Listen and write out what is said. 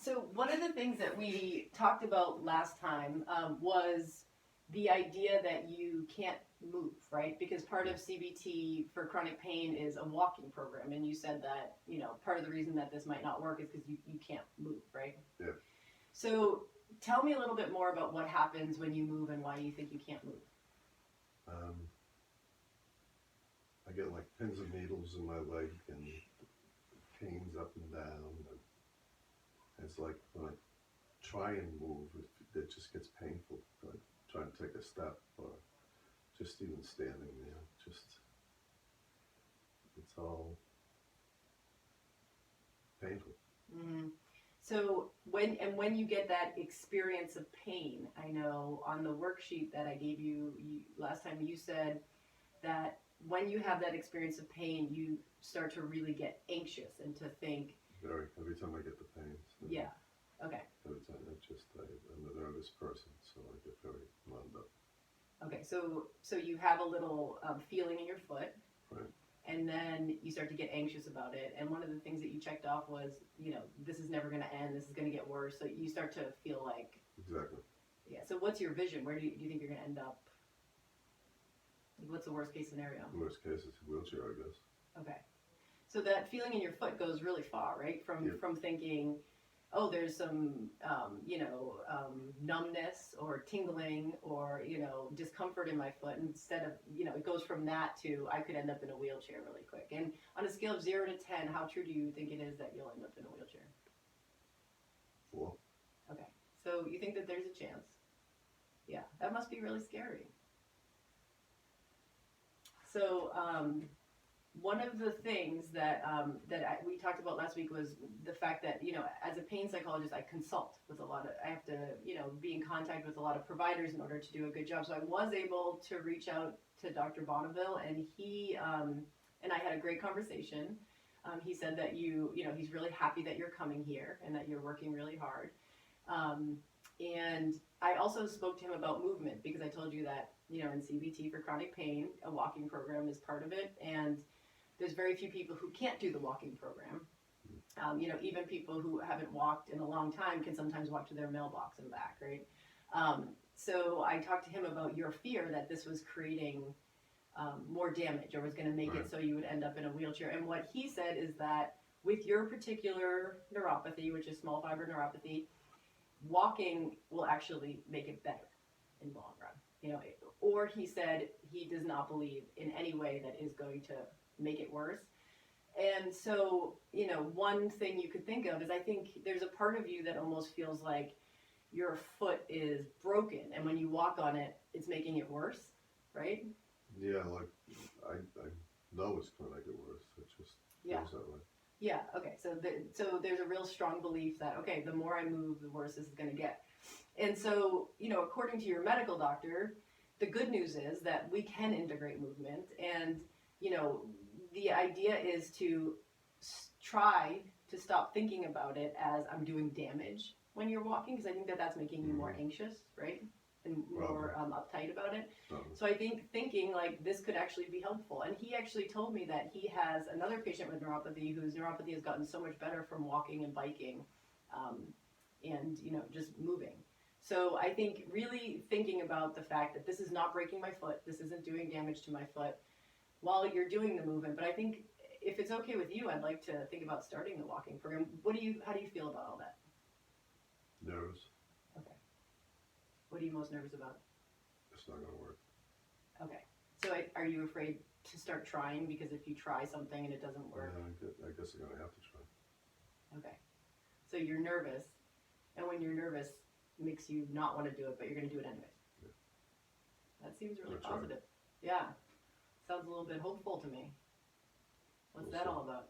So one of the things that we talked about last time was the idea that you can't move, right? Because part of CBT for chronic pain is a walking program, and you said that part of the reason that this might not work is because you can't move, right? Yeah. So tell me a little bit more about what happens when you move and why you think you can't move. I get like pins and needles in my leg and pains up and down. And it's like when I try and move, it just gets painful. Like trying to take a step or just even standing there. It's all painful. Mm-hmm. So when you get that experience of pain, I know on the worksheet that I gave you last time, you said that when you have that experience of pain, you start to really get anxious and to think. Every time I get the pains. Yeah. Okay. Every time, I'm a nervous person, so I get very wound up. Okay, so you have a little feeling in your foot. Right. And then you start to get anxious about it. And one of the things that you checked off was, this is never going to end. This is going to get worse. So you start to feel like. Exactly. Yeah. So what's your vision? Where do you think you're going to end up? What's the worst case scenario? Worst case is a wheelchair, I guess. Okay. So that feeling in your foot goes really far, right? From thinking, oh, there's some, numbness or tingling or, discomfort in my foot. Instead of, it goes from that to I could end up in a wheelchair really quick. And on a scale of 0 to 10, how true do you think it is that you'll end up in a wheelchair? 4. Okay. So you think that there's a chance? Yeah. That must be really scary. So, one of the things that we talked about last week was the fact that, as a pain psychologist, I consult with I have to, be in contact with a lot of providers in order to do a good job. So I was able to reach out to Dr. Bonneville, and he and I had a great conversation. He said that he's really happy that you're coming here and that you're working really hard. And I also spoke to him about movement because I told you that, in CBT for chronic pain, a walking program is part of it. And there's very few people who can't do the walking program. Even people who haven't walked in a long time can sometimes walk to their mailbox and back, right? So I talked to him about your fear that this was creating more damage or was going to make it so you would end up in a wheelchair. And what he said is that with your particular neuropathy, which is small fiber neuropathy, walking will actually make it better in the long run. Or he said he does not believe in any way that is going to make it worse. And so, one thing you could think of is I think there's a part of you that almost feels like your foot is broken, and when you walk on it, it's making it worse, right? Yeah, like I know it's going to make it worse. It just feels that way. Yeah, okay, so there's a real strong belief that, okay, the more I move, the worse this is going to get. And so, according to your medical doctor, the good news is that we can integrate movement, and, the idea is to try to stop thinking about it as I'm doing damage when you're walking, because I think that that's making you more anxious, right? And more uptight about it. So I think thinking like this could actually be helpful. And he actually told me that he has another patient with neuropathy whose neuropathy has gotten so much better from walking and biking and, just moving. So I think really thinking about the fact that this is not breaking my foot, this isn't doing damage to my foot while you're doing the movement. But I think if it's okay with you, I'd like to think about starting the walking program. How do you feel about all that? Nervous. Okay. What are you most nervous about? It's not going to work. Okay. So are you afraid to start trying because if you try something and it doesn't work? Yeah, I guess I'm going to have to try. Okay. So you're nervous, and when you're nervous, it makes you not want to do it, but you're going to do it anyways. Yeah. That seems really positive. Yeah. Sounds a little bit hopeful to me. What's that all about?